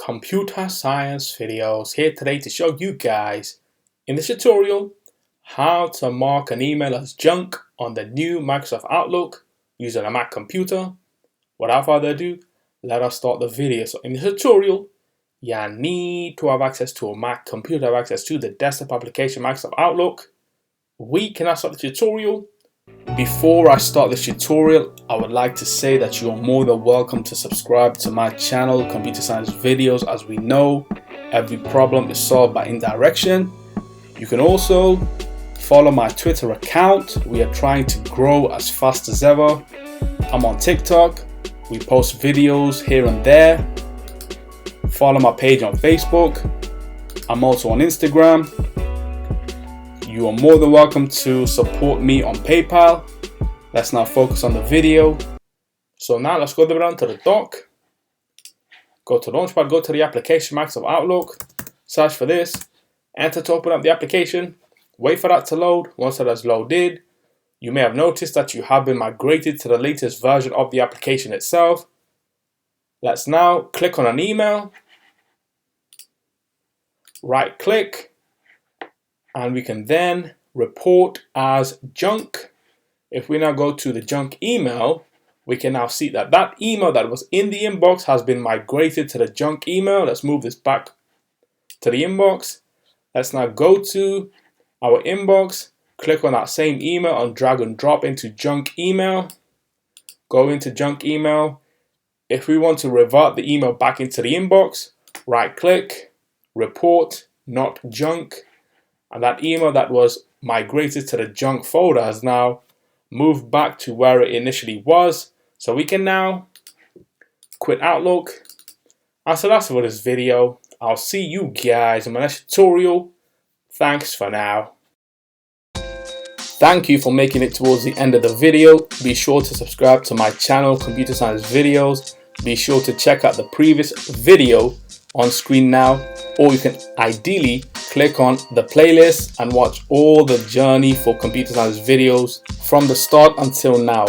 Computer Science Videos here today to show you guys in this tutorial how to mark an email as junk on the new Microsoft Outlook using a Mac computer. Without further ado, let us start the video. So in this tutorial, you need to have access to a Mac computer, have access to the desktop application Microsoft Outlook. We cannot start the tutorial. Before I start this tutorial, I would like to say that you are more than welcome to subscribe to my channel, Computer Science Videos. As we know, every problem is solved by indirection. You can also follow my Twitter account. We are trying to grow as fast as ever. I'm on TikTok. We post videos here and there. Follow my page on Facebook. I'm also on Instagram. You are more than welcome to support me on PayPal. Let's now focus on the video. So now let's go down to the dock. Go to Launchpad, go to the application Microsoft Outlook. Search for this. Enter to open up the application. Wait for that to load. Once that has loaded, you may have noticed that you have been migrated to the latest version of the application itself. Let's now click on an email. Right click. And we can then report as junk. If we now go to the junk email, we can now see that that email that was in the inbox has been migrated to the junk email. Let's move this back to the inbox. Let's now go to our inbox, click on that same email and drag and drop into junk email. Go into junk email. If we want to revert the email back into the inbox, right click, report, not junk. And that email that was migrated to the junk folder has now moved back to where it initially was. So we can now quit Outlook. And so that's for this video. I'll see you guys in my next tutorial. Thanks for now. Thank you for making it towards the end of the video. Be sure to subscribe to my channel, Computer Science Videos. Be sure to check out the previous video on screen now, or you can ideally click on the playlist and watch all the journey for Computer Science Videos from the start until now.